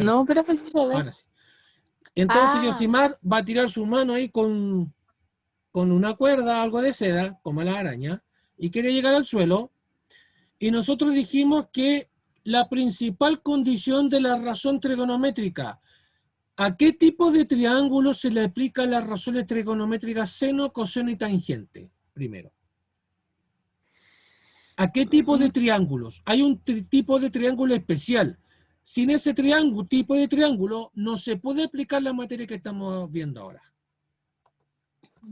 No, pero pues, a ver. Ahora sí. Entonces Yosimar va a tirar su mano ahí con una cuerda, algo de seda, como la araña, y quiere llegar al suelo. Y nosotros dijimos que la principal condición de la razón trigonométrica, ¿a qué tipo de triángulo se le aplican las razones trigonométricas seno, coseno y tangente? Primero. ¿A qué tipo de triángulos? Hay un tipo de triángulo especial. Sin ese tipo de triángulo, no se puede aplicar la materia que estamos viendo ahora.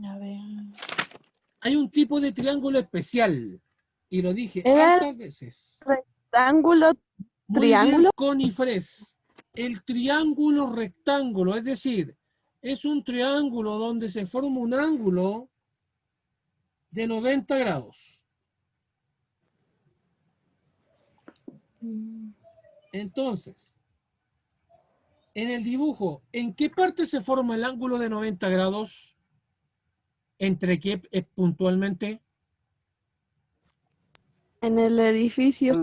A ver. Hay un tipo de triángulo especial. Y lo dije ¿Era hartas veces. rectángulo, Muy bien, triángulo? Conifres. El triángulo rectángulo, es decir, es un triángulo donde se forma un ángulo de 90 grados. Entonces, en el dibujo, ¿en qué parte se forma el ángulo de 90 grados? ¿Entre qué puntualmente? En el edificio.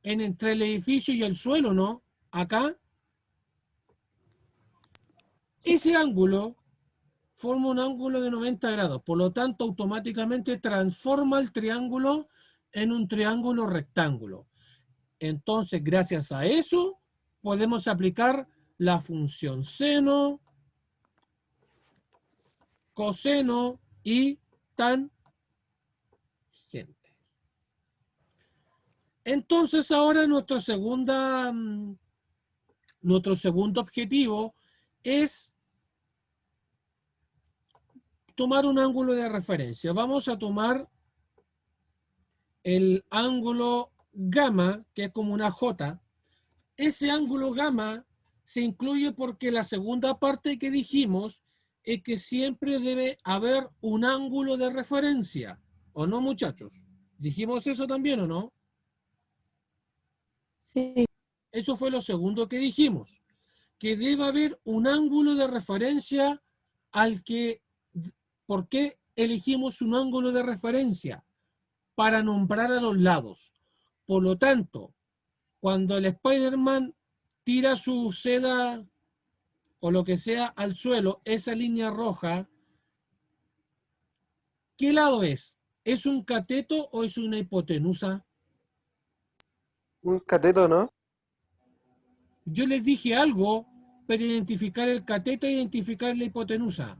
Entre el edificio y el suelo, ¿no? Acá. Sí. Ese ángulo forma un ángulo de 90 grados, por lo tanto automáticamente transforma el triángulo en un triángulo rectángulo. Entonces, gracias a eso, podemos aplicar la función seno, coseno y tangente. Entonces, ahora nuestro segundo objetivo es tomar un ángulo de referencia. Vamos a tomar el ángulo gamma, que es como una J. Ese ángulo gamma se incluye porque la segunda parte que dijimos es que siempre debe haber un ángulo de referencia. ¿O no, muchachos? ¿Dijimos eso también o no? Sí. Eso fue lo segundo que dijimos, que debe haber un ángulo de referencia al que... ¿Por qué elegimos un ángulo de referencia? Para nombrar a los lados. Por lo tanto, cuando el Spider-Man tira su seda o lo que sea al suelo, esa línea roja, ¿qué lado es? ¿Es un cateto o es una hipotenusa? Un cateto, ¿no? Yo les dije algo para identificar el cateto e identificar la hipotenusa.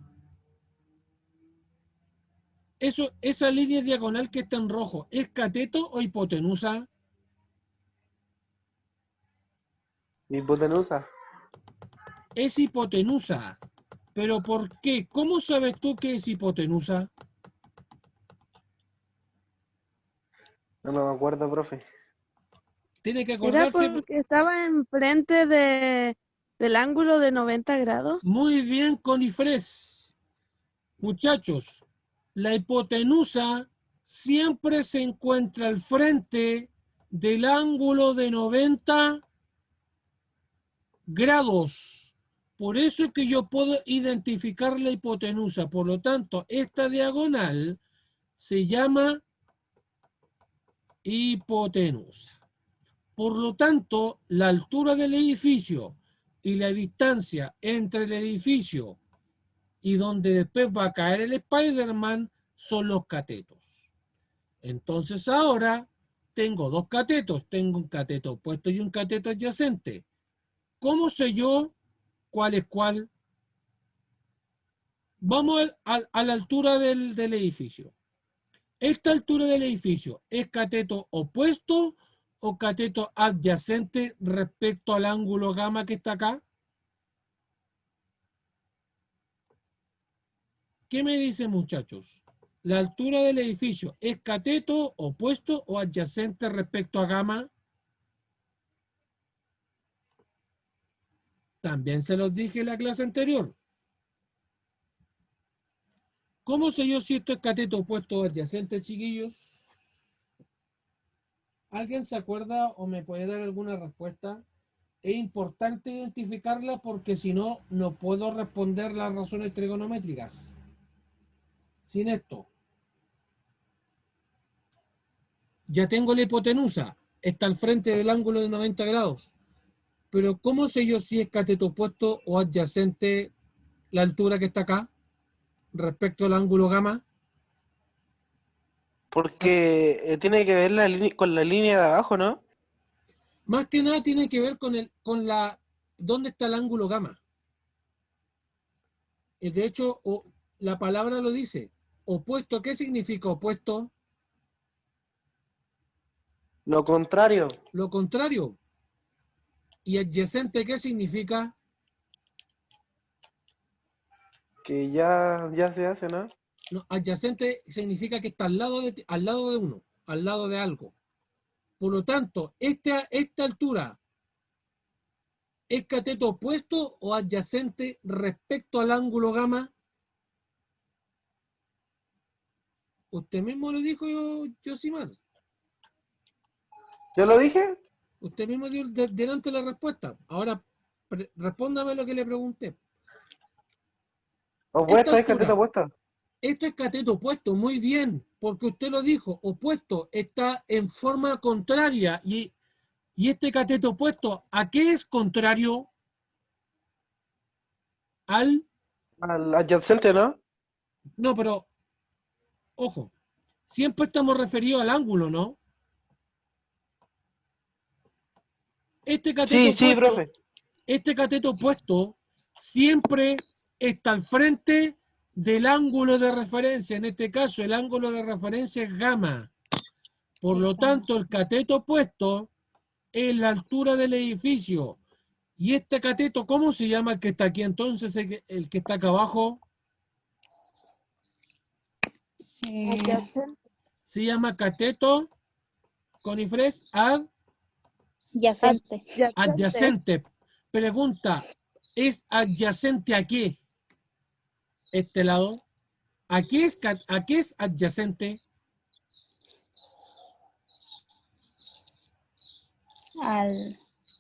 Esa línea diagonal que está en rojo, ¿es cateto o hipotenusa? Hipotenusa. Es hipotenusa. ¿Pero por qué? ¿Cómo sabes tú que es hipotenusa? No me acuerdo, profe. Tiene que ¿Era acordarse. porque estaba enfrente del ángulo de 90 grados? Muy bien, Conifres. Muchachos, la hipotenusa siempre se encuentra al frente del ángulo de 90 grados. Por eso es que yo puedo identificar la hipotenusa. Por lo tanto, esta diagonal se llama hipotenusa. Por lo tanto, la altura del edificio y la distancia entre el edificio y donde después va a caer el Spider-Man son los catetos. Entonces ahora tengo dos catetos, tengo un cateto opuesto y un cateto adyacente. ¿Cómo sé yo cuál es cuál? Vamos a la altura del edificio. ¿Esta altura del edificio es cateto opuesto o cateto adyacente respecto al ángulo gamma que está acá? ¿Qué me dicen, muchachos? ¿La altura del edificio es cateto opuesto o adyacente respecto a gamma? También se los dije en la clase anterior. ¿Cómo sé yo si esto es cateto opuesto o adyacente, chiquillos? ¿Alguien se acuerda o me puede dar alguna respuesta? Es importante identificarla porque si no, no puedo responder las razones trigonométricas. Sin esto, ya tengo la hipotenusa. Está al frente del ángulo de 90 grados. Pero ¿cómo sé yo si es cateto opuesto o adyacente la altura que está acá respecto al ángulo gamma? Porque tiene que ver con la línea de abajo, ¿no? Más que nada tiene que ver con dónde está el ángulo gamma. De hecho, la palabra lo dice. Opuesto, ¿qué significa opuesto? Lo contrario, Lo contrario. ¿Y adyacente qué significa? que ya se hace, ¿no? No, adyacente significa que está al lado de uno, al lado de algo. Por lo tanto, esta altura es cateto opuesto o adyacente respecto al ángulo gamma. Usted mismo lo dijo, Yosimar. ¿Yo lo dije? Usted mismo dio delante la respuesta. Ahora, respóndame lo que le pregunté. Esta Opuesto, es cateto altura, opuesto. esto es cateto opuesto, muy bien, porque usted lo dijo, opuesto, está en forma contraria. Y este cateto opuesto, ¿a qué es contrario? Al... Al adyacente, ¿no? No, pero, ojo, siempre estamos referidos al ángulo, ¿no? Este cateto Sí, sí, opuesto, profe. este cateto opuesto siempre está al frente del ángulo de referencia. En este caso, el ángulo de referencia es gamma. Por lo tanto, el cateto opuesto es la altura del edificio. Y este cateto, ¿cómo se llama el que está aquí entonces? El que está acá abajo, Adyacente. se llama cateto conifres Yacente. Adyacente. adyacente. Pregunta, ¿es adyacente a qué? Este lado. ¿A qué es adyacente? Al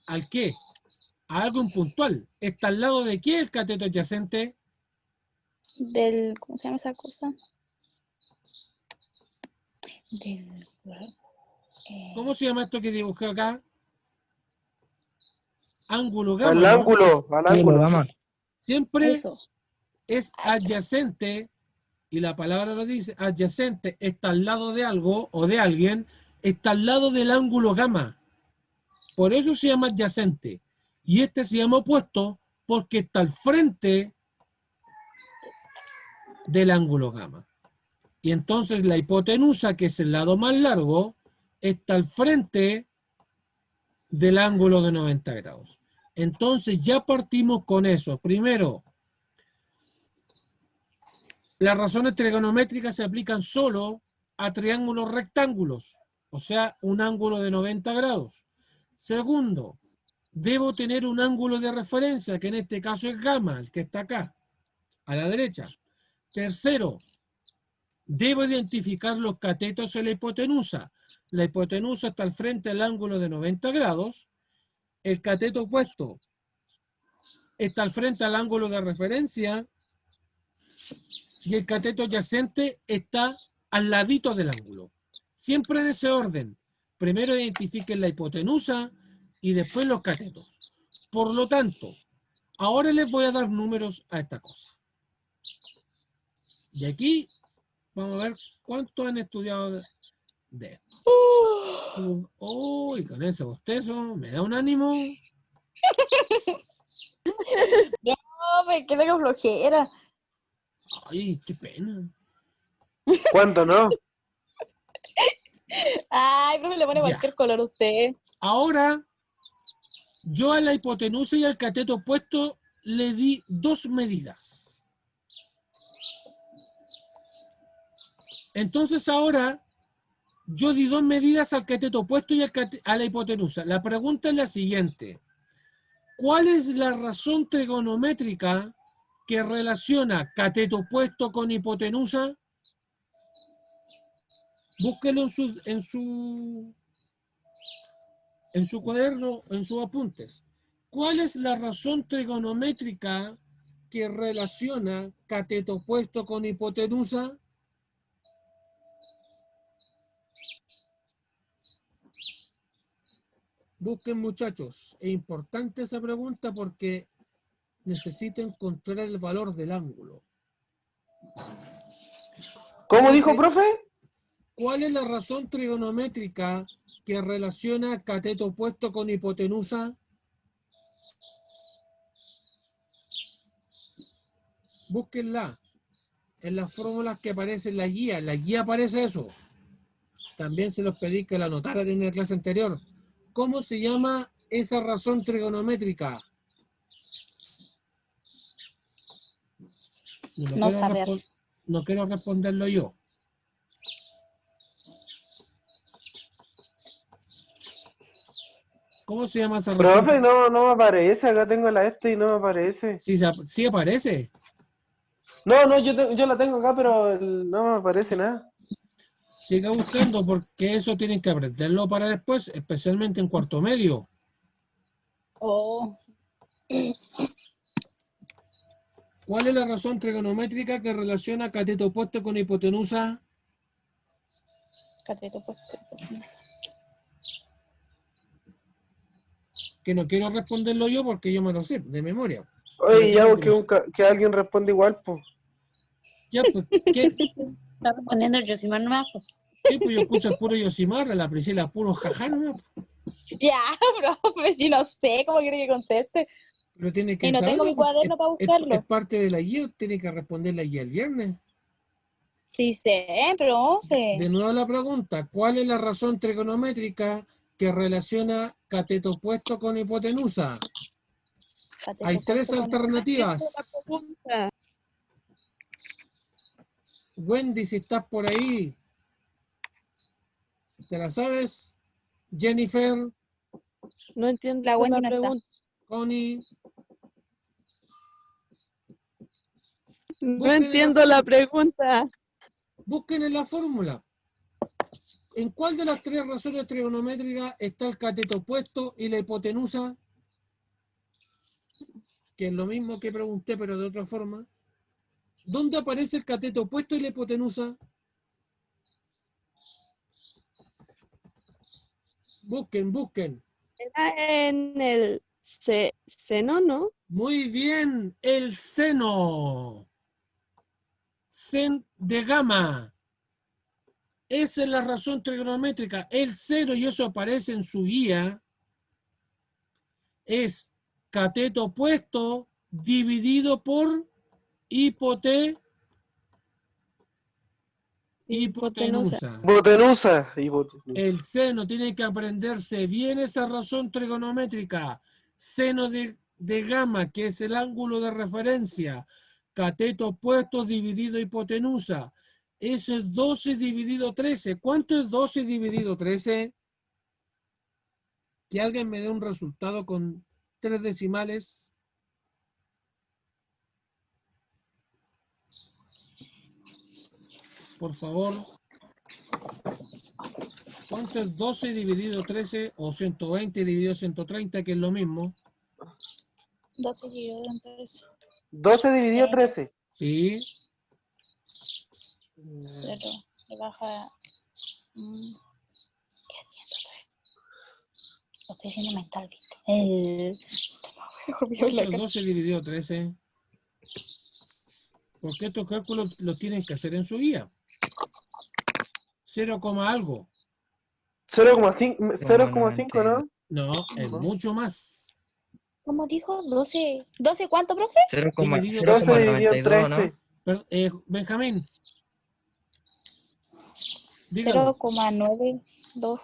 ¿Al qué? A algo impuntual. ¿Está al lado de qué el cateto adyacente? del, ¿cómo se llama esa cosa? Del, ¿Cómo se llama esto que dibujé acá? Ángulo Al gamma, ¿no? ángulo, al Ángulo ángulo. gamma. Siempre eso. es adyacente, y la palabra lo dice, adyacente, está al lado de algo o de alguien, está al lado del ángulo gamma. Por eso se llama adyacente. Y este se llama opuesto porque está al frente del ángulo gamma. Y entonces la hipotenusa, que es el lado más largo, está al frente del ángulo de 90 grados. Entonces ya partimos con eso. Primero, las razones trigonométricas se aplican solo a triángulos rectángulos, o sea, un ángulo de 90 grados. Segundo, debo tener un ángulo de referencia, que en este caso es gamma, el que está acá, a la derecha. Tercero, debo identificar los catetos en la hipotenusa. La hipotenusa está al frente del ángulo de 90 grados. El cateto opuesto está al frente al ángulo de referencia. Y el cateto adyacente está al ladito del ángulo. Siempre en ese orden. Primero identifiquen la hipotenusa y después los catetos. Por lo tanto, ahora les voy a dar números a esta cosa. Y aquí vamos a ver cuántos han estudiado de esto. Uy, con ese bostezo me da un ánimo. No, me queda con flojera. Ay, qué pena. ¿Cuánto no? Ay, profe, le pone Ya. cualquier color a usted. Ahora, yo a la hipotenusa y al cateto opuesto le di dos medidas. Entonces ahora yo di dos medidas al cateto opuesto y a la hipotenusa. La pregunta es la siguiente. ¿Cuál es la razón trigonométrica que relaciona cateto opuesto con hipotenusa? Búsquelo en su cuaderno, en sus apuntes. ¿Cuál es la razón trigonométrica que relaciona cateto opuesto con hipotenusa? Busquen, muchachos. Es importante esa pregunta porque necesito encontrar el valor del ángulo. ¿Cómo dijo, profe? ¿Cuál es la razón trigonométrica que relaciona cateto opuesto con hipotenusa? Búsquenla en las fórmulas que aparecen en la guía. En la guía aparece eso. También se los pedí que la anotaran en la clase anterior. ¿Cómo se llama esa razón trigonométrica? No saber. No quiero responderlo yo. ¿Cómo se llama esa razón? Profe, no me aparece. Acá tengo la y no me aparece. Sí aparece. No, yo la tengo acá, pero no me aparece nada. Siga buscando porque eso tienen que aprenderlo para después, especialmente en cuarto medio. Oh, ¿Cuál es la razón trigonométrica que relaciona cateto opuesto con hipotenusa? cateto pues. Que no quiero responderlo yo porque yo me lo sé de memoria. Oye, ya Quiero que alguien responde igual, pues. Ya, pues, ¿qué? Está respondiendo el Josimar nomás. Po. Sí, pues yo escucho el puro Yosimar, a la Priscila puro jajá nomás. Ya, profe, si no sé cómo quiere que conteste. Pero tiene que Y no tengo saberlo, mi pues, cuaderno para buscarlo. es parte de la guía, tiene que responder la guía el viernes. Sí sé, profe. De nuevo la pregunta, ¿cuál es la razón trigonométrica que relaciona cateto opuesto con hipotenusa? Cateto Hay tres opuesto con- alternativas. Pregunta. Wendy, si estás por ahí, ¿te la sabes? Jennifer, No entiendo La Wendy la no está. pregunta. Connie, No busquen en la entiendo la pregunta. busquen en la fórmula. ¿En cuál de las tres razones trigonométricas está el cateto opuesto y la hipotenusa? Que es lo mismo que pregunté, pero de otra forma. ¿Dónde aparece el cateto opuesto y la hipotenusa? Busquen. Era en el seno, ¿no? Muy bien, el seno. Sen de gamma. Esa es la razón trigonométrica. El seno, y eso aparece en su guía, es cateto opuesto dividido por hipotenusa. Hipotenusa. Hipotenusa. El seno tiene que aprenderse bien esa razón trigonométrica. Seno de gamma, que es el ángulo de referencia. Cateto opuesto dividido hipotenusa. Eso es 12 dividido 13. ¿Cuánto es 12 dividido 13? Que alguien me dé un resultado con 3 decimales. Por favor. ¿Cuánto es 12 dividido 13 o 120 dividido 130, que es lo mismo? 12 dividido entre 12 dividido 13. Sí. 0. Le baja. ¿Qué haciendo? Lo estoy haciendo mental, ¿viste? ¿Cuánto es 12 dividido 13? Porque estos cálculos los tienen que hacer en su guía. 0, algo. 0,5, ¿no? No, es mucho más. ¿Cómo dijo? 12. ¿12 cuánto, profe? 12 dividido 0,92, ¿no? 13. Benjamín. Dígalo. 0,92.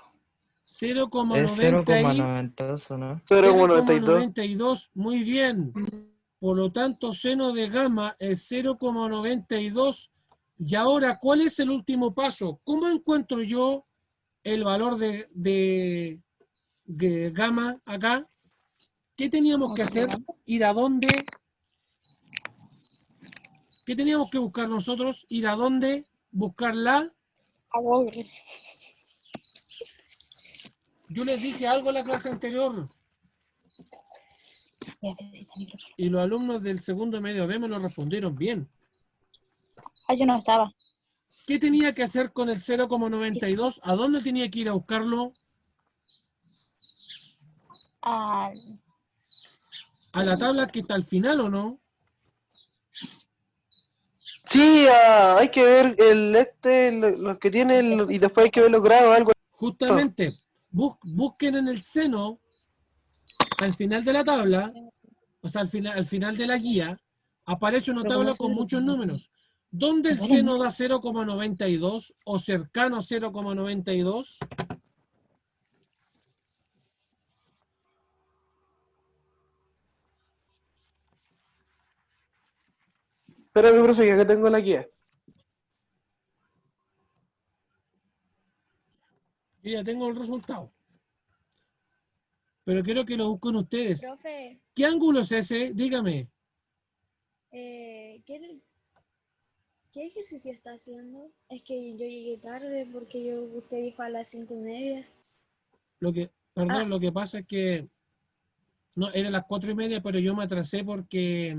Es 0,92, ¿no? 0,92. 0,92. Muy bien. Por lo tanto, seno de gamma es 0,92. Y ahora, ¿cuál es el último paso? ¿Cómo encuentro yo el valor de gamma acá? ¿Qué teníamos que hacer? ¿Ir a dónde? ¿Qué teníamos que buscar nosotros? ¿Ir a dónde? ¿Buscarla? A Google. Yo les dije algo en la clase anterior y los alumnos del segundo medio B me lo respondieron bien. Ah, yo no estaba. ¿Qué tenía que hacer con el 0,92? ¿A dónde tenía que ir a buscarlo? Ah, ¿A la tabla que está al final o no? Sí, hay que ver lo que tiene y después hay que ver los grados, algo. Justamente, busquen en el seno, al final de la tabla, o sea, al final de la guía, aparece una tabla con muchos números. ¿Dónde el seno da 0,92 o cercano a 0,92? Espérame, profe, que acá tengo la guía. Yo ya tengo el resultado. Pero quiero que lo busquen ustedes. Profe, ¿Qué ángulo es ese? Dígame. ¿qué ejercicio está haciendo? Es que yo llegué tarde porque usted dijo a las 5:30. Perdón, lo que pasa es que no, era las 4:30, pero yo me atrasé porque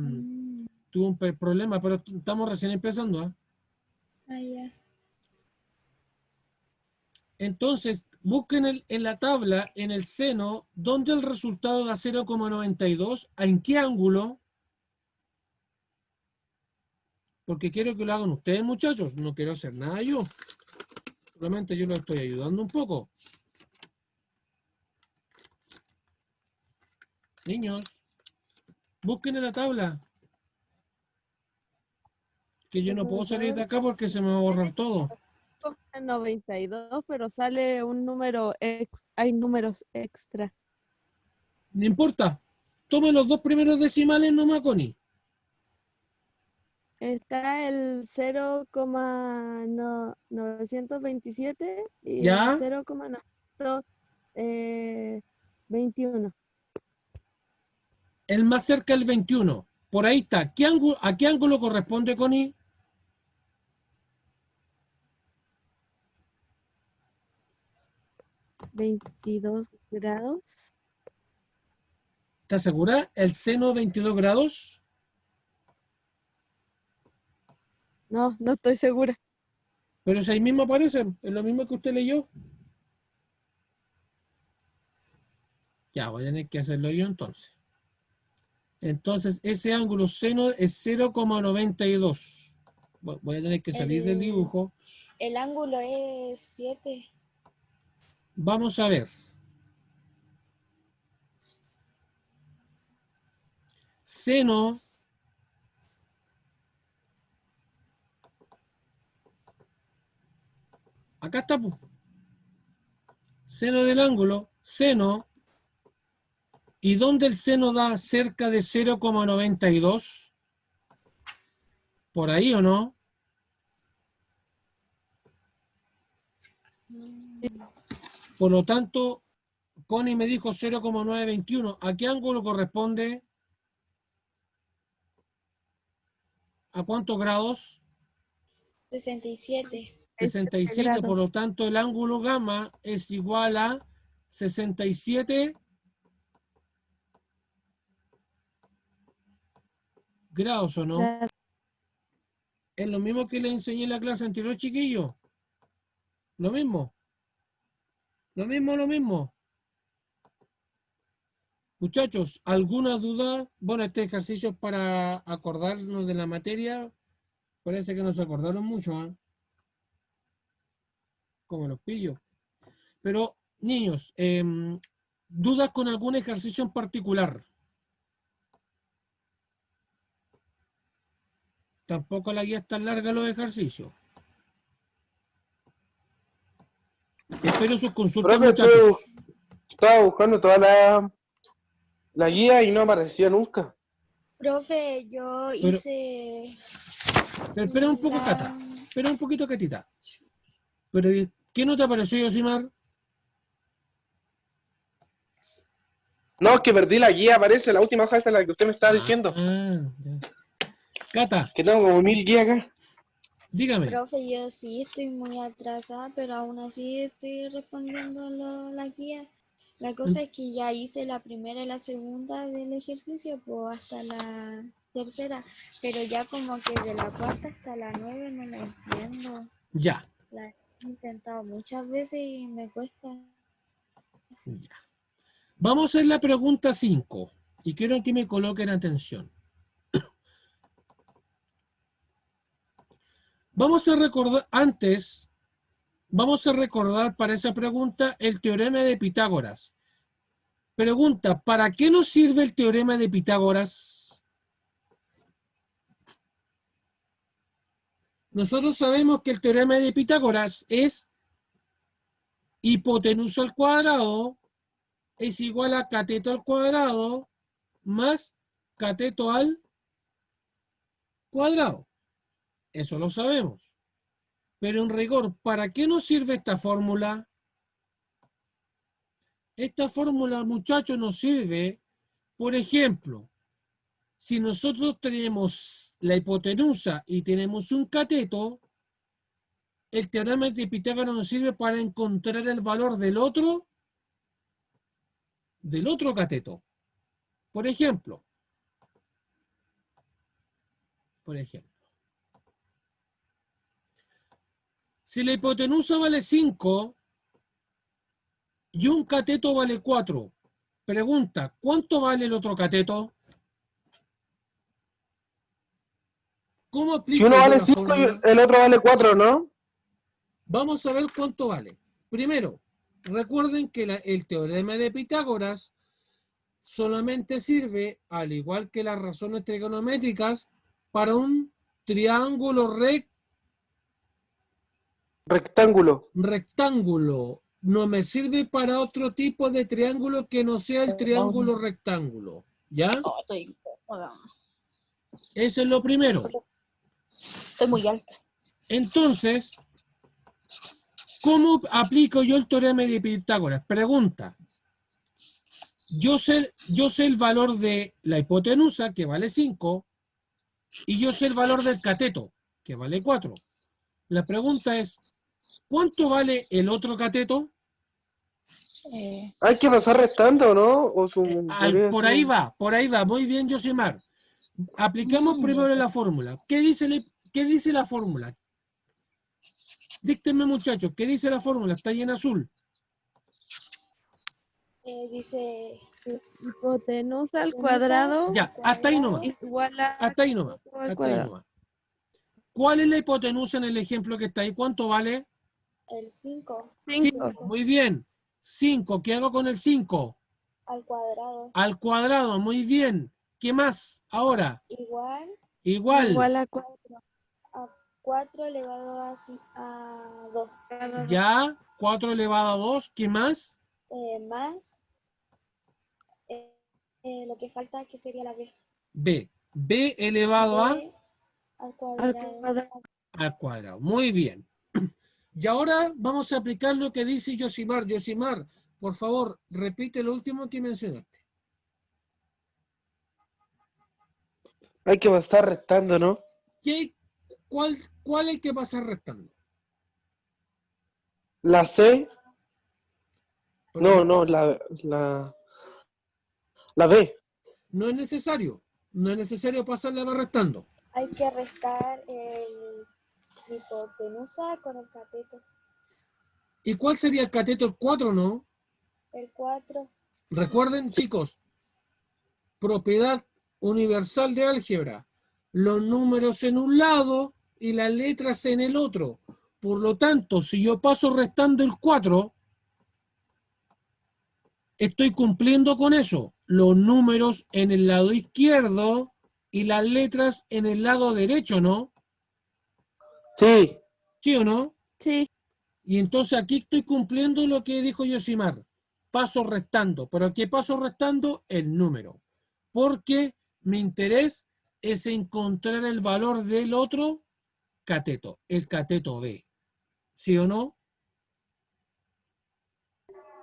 tuve un problema, pero estamos recién empezando, ¿ah? Ah, ya. Entonces, busquen en la tabla, en el seno, donde el resultado da 0,92, ¿en qué ángulo? Porque quiero que lo hagan ustedes, muchachos, no quiero hacer nada yo. Solamente yo los estoy ayudando un poco. Niños, busquen en la tabla. Que yo no puedo salir de acá porque se me va a borrar todo. 92, pero sale un número, hay números extra. No importa. Tome los dos primeros decimales nomás, Connie. Está el 0,927 y ¿Ya? el 0,921. El más cerca del 21. Por ahí está. ¿A qué ángulo corresponde, Connie? 22 grados. ¿Estás segura? ¿El seno 22 grados? No, no estoy segura. Pero si ahí mismo aparece. Es lo mismo que usted leyó. Ya, voy a tener que hacerlo yo entonces. Entonces, ese ángulo seno es 0,92. Voy a tener que salir del dibujo. El ángulo es 7. Vamos a ver. Seno acá está, pues. Seno del ángulo, seno. ¿Y dónde el seno da cerca de 0,92? ¿Por ahí o no? Por lo tanto, Connie me dijo 0,921. ¿A qué ángulo corresponde? ¿A cuántos grados? 67. 67. Por lo Grados. tanto, el ángulo gamma es igual a 67 grados, ¿o no? Grados. Es lo mismo que le enseñé en la clase anterior, chiquillo. Lo mismo. Lo mismo. Muchachos, ¿alguna duda? Bueno, este ejercicio es para acordarnos de la materia. Parece que nos acordaron mucho, ¿ah? Como los pillo. Pero, niños, ¿dudas con algún ejercicio en particular? Tampoco la guía es tan larga los ejercicios. Espero sus consultas, Profe, muchachos. estaba buscando toda la guía y no aparecía nunca. Profe, yo Pero- hice Pero espera un poco, Cata. Espera un poquito, Catita. Pero, ¿qué no te pareció, Yosimar? No, es que perdí la guía, aparece la última hoja esta, la que usted me estaba diciendo. Ya. Cata, Que tengo como 1000 guías acá. dígame. Profe, yo sí estoy muy atrasada, pero aún así estoy respondiendo la guía. La cosa es que ya hice la primera y la segunda del ejercicio, pues hasta la tercera, pero ya como que de la cuarta hasta la 9 no la entiendo. Ya. La he intentado muchas veces y me cuesta. Ya. Vamos a hacer la pregunta 5 y quiero que me coloquen atención. Vamos a recordar para esa pregunta el teorema de Pitágoras. Pregunta, ¿para qué nos sirve el teorema de Pitágoras? Nosotros sabemos que el teorema de Pitágoras es hipotenusa al cuadrado es igual a cateto al cuadrado más cateto al cuadrado. Eso lo sabemos. Pero en rigor, ¿para qué nos sirve esta fórmula? Esta fórmula, muchachos, nos sirve, por ejemplo, si nosotros tenemos la hipotenusa y tenemos un cateto, el teorema de Pitágoras nos sirve para encontrar el valor del otro cateto. Por ejemplo, si la hipotenusa vale 5 y un cateto vale 4, pregunta, ¿cuánto vale el otro cateto? ¿Cómo aplico Si uno yo vale la 5 y fórmula? el otro vale 4, ¿no? Vamos a ver cuánto vale. Primero, recuerden que el teorema de Pitágoras solamente sirve, al igual que las razones trigonométricas, para un triángulo rectángulo. No me sirve para otro tipo de triángulo que no sea el triángulo rectángulo. ¿Ya? Oh, estoy incómoda. Eso es lo primero. Estoy muy alta. Entonces, ¿cómo aplico yo el teorema de Pitágoras? Pregunta. Yo sé el valor de la hipotenusa, que vale 5, y yo sé el valor del cateto, que vale 4. La pregunta es, ¿cuánto vale el otro cateto? Hay que pasar restando, ¿no? O Por ahí va, muy bien, Yosimar. Aplicamos primero la fórmula. ¿Qué dice la fórmula? Díctenme, muchachos, ¿qué dice la fórmula? Está ahí en azul. Dice Hipotenusa al cuadrado Ya, hasta ahí nomás. igual a Hasta ahí nomás. cateto al Hasta ahí cuadrado. nomás. ¿Cuál es la hipotenusa en el ejemplo que está ahí? ¿Cuánto vale? el 5 5. Muy bien. 5. ¿Qué hago con el 5? al cuadrado Al cuadrado. Muy bien. ¿Qué más? Ahora. igual Igual. A 4. a 4 elevado a 2 Ya. 4 elevado a 2. ¿Qué más? más lo que falta que sería la b. B. B elevado a B al Al cuadrado cuadrado. al cuadrado. Muy bien. Y ahora vamos a aplicar lo que dice Yosimar. Yosimar, por favor, repite lo último que mencionaste. Hay que pasar restando, ¿no? ¿Cuál hay que pasar restando? La C. Pero No, la B. no es necesario. No es necesario pasarla restando. hay que restar el hipotenusa con el cateto. ¿Y cuál sería el cateto? El 4, ¿no? El 4 Recuerden, chicos, propiedad universal de álgebra. Los números en un lado y las letras en el otro. Por lo tanto, si yo paso restando el 4, estoy cumpliendo con eso. Los números en el lado izquierdo y las letras en el lado derecho, ¿no? Sí. ¿Sí o no? Sí. Y entonces aquí estoy cumpliendo lo que dijo Yosimar. Paso restando. ¿Pero qué paso restando? El número. Porque mi interés es encontrar el valor del otro cateto, el cateto B. ¿Sí o no?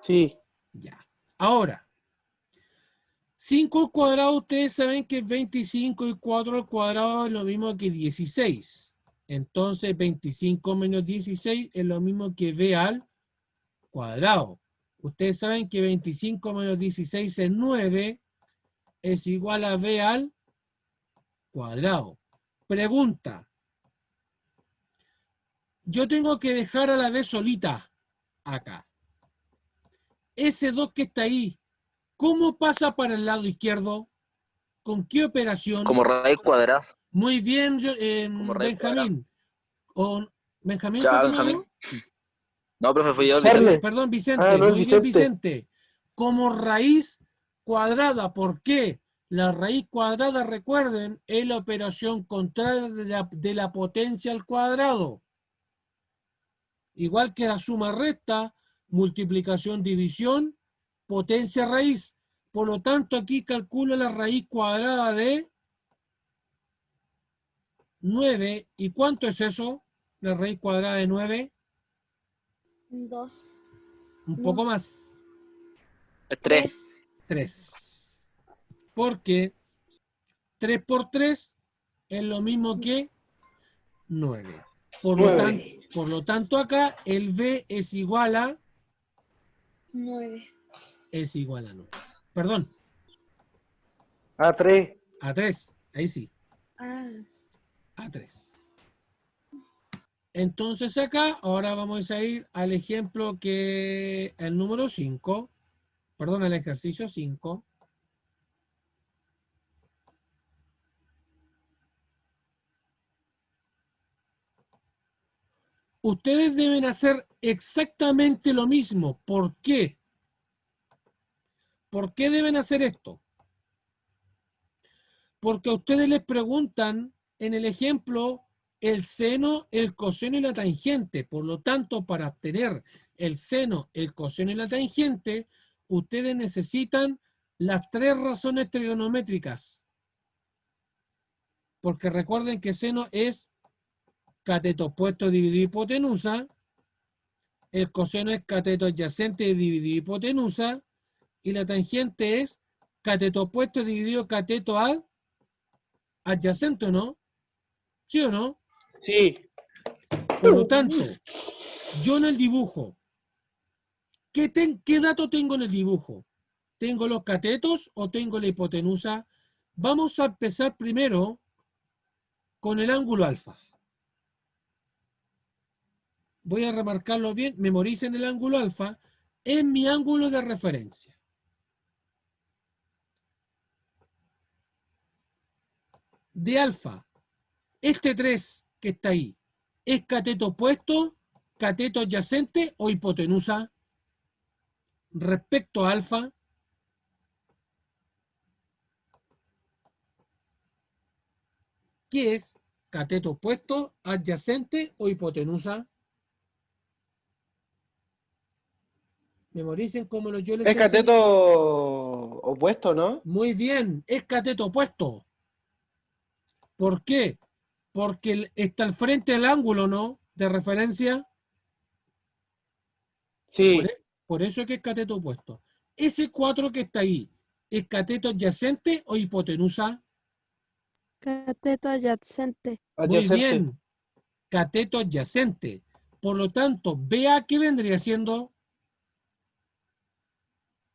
Sí. Ya. Ahora, 5 al cuadrado, ustedes saben que 25 y 4 al cuadrado es lo mismo que 16. Entonces, 25 menos 16 es lo mismo que B al cuadrado. Ustedes saben que 25 menos 16 es 9, es igual a B al cuadrado. Pregunta. Yo tengo que dejar a la B solita acá. Ese 2 que está ahí, ¿Cómo pasa para el lado izquierdo? ¿Con qué operación? Como raíz cuadrada. Muy bien, Como raíz cuadrada. Benjamín. ¿Benjamín Ya, fue tu Benjamín. nombre? No, profe, fui yo, Charles. Vicente. Perdón, Vicente. Ah, no, es Muy bien, Vicente. Vicente. Como raíz cuadrada. ¿Por qué? La raíz cuadrada, recuerden, es la operación contraria de la potencia al cuadrado. Igual que la suma recta, multiplicación, división, potencia raíz. Por lo tanto, aquí calculo la raíz cuadrada de 9. ¿Y cuánto es eso? La raíz cuadrada de 9. 2. Un No. poco más. Es 3. 3. Porque 3 por 3 es lo mismo que 9. Por lo tanto, acá el B es igual a 9. es igual a 9. Perdón, A3. a 3. Ahí sí, Ah, a 3. Entonces acá, ahora vamos a ir al ejemplo que el número 5, perdón, al ejercicio 5. Ustedes deben hacer exactamente lo mismo. ¿Por qué? ¿Por qué deben hacer esto? Porque a ustedes les preguntan en el ejemplo el seno, el coseno y la tangente. Por lo tanto, para obtener el seno, el coseno y la tangente, ustedes necesitan las 3 razones trigonométricas. Porque recuerden que seno es cateto opuesto dividido hipotenusa, el coseno es cateto adyacente dividido hipotenusa, y la tangente es cateto opuesto dividido cateto adyacente, ¿no? ¿Sí o no? Sí. Por lo tanto, yo en el dibujo, ¿qué dato tengo en el dibujo? ¿Tengo los catetos o tengo la hipotenusa? Vamos a empezar primero con el ángulo alfa. Voy a remarcarlo bien, memoricen el ángulo alfa, es mi ángulo de referencia. De alfa, este 3 que está ahí, ¿es cateto opuesto, cateto adyacente o hipotenusa? Respecto a alfa, ¿qué es? ¿Cateto opuesto, adyacente o hipotenusa? Memoricen como yo les Es enseñé. cateto opuesto, ¿no? Muy bien, es cateto opuesto. ¿Por qué? Porque está al frente del ángulo, ¿no? De referencia. Sí. Por eso es que es cateto opuesto. Ese 4 que está ahí, ¿es cateto adyacente o hipotenusa? Cateto adyacente. Muy Adyacente. bien, cateto adyacente. Por lo tanto, vea qué vendría siendo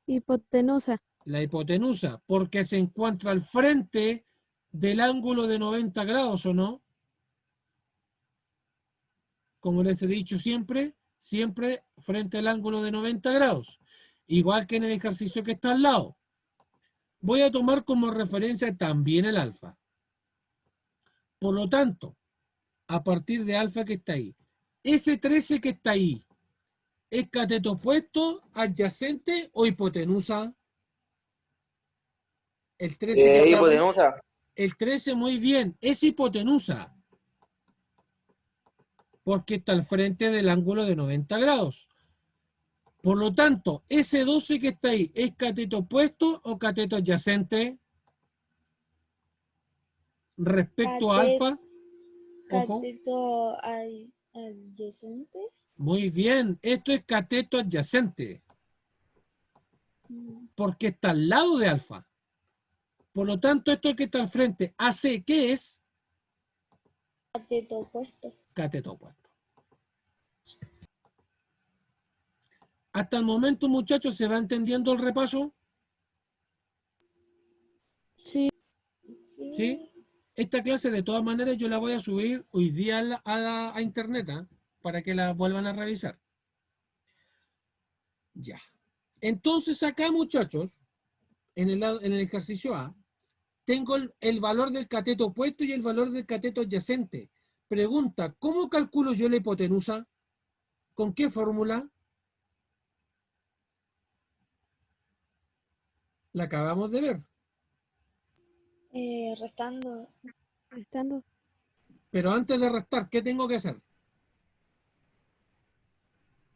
Hipotenusa. la hipotenusa, porque se encuentra al frente del ángulo de 90 grados, ¿o no? Como les he dicho siempre, siempre frente al ángulo de 90 grados. Igual que en el ejercicio que está al lado. Voy a tomar como referencia también el alfa. Por lo tanto, a partir de alfa que está ahí, ese 13 que está ahí, ¿es cateto opuesto, adyacente o hipotenusa? El 13 que está ahí. Hipotenusa. El 13, muy bien, es hipotenusa. Porque está al frente del ángulo de 90 grados. Por lo tanto, ese 12 que está ahí, ¿es cateto opuesto o cateto adyacente? Respecto a alfa. Ojo. cateto adyacente. Muy bien, esto es cateto adyacente. Porque está al lado de alfa. Por lo tanto, esto que está al frente, AC, ¿qué es? Cateto opuesto. Cateto opuesto. Hasta el momento, muchachos, ¿se va entendiendo el repaso? Sí. ¿Sí? Esta clase, de todas maneras, yo la voy a subir hoy día a internet, ¿eh? Para que la vuelvan a revisar. Ya. Entonces, acá, muchachos, en el ejercicio A, tengo el valor del cateto opuesto y el valor del cateto adyacente. Pregunta, ¿cómo calculo yo la hipotenusa? ¿Con qué fórmula? La acabamos de ver. Restando. Restando. Pero antes de restar, ¿qué tengo que hacer?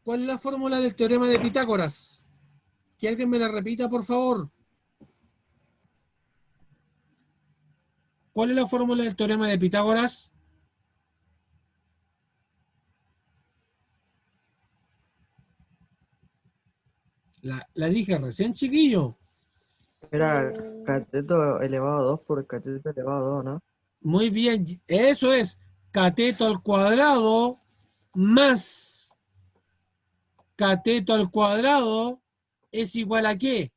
¿Cuál es la fórmula del teorema de Pitágoras? Que alguien me la repita, por favor. ¿Cuál es la fórmula del teorema de Pitágoras? La dije recién, chiquillo. Era Eh, cateto elevado a 2 por cateto elevado a 2, ¿no? Muy bien, eso es cateto al cuadrado más cateto al cuadrado es igual a ¿qué?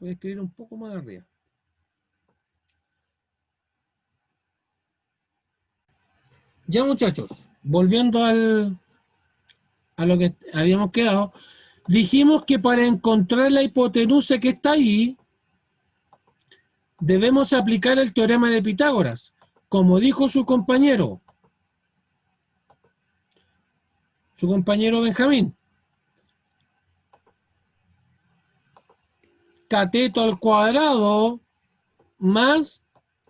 Voy a escribir un poco más arriba. Ya, muchachos, volviendo a lo que habíamos quedado, dijimos que para encontrar la hipotenusa que está ahí, debemos aplicar el teorema de Pitágoras, como dijo su compañero Benjamín. Cateto al cuadrado más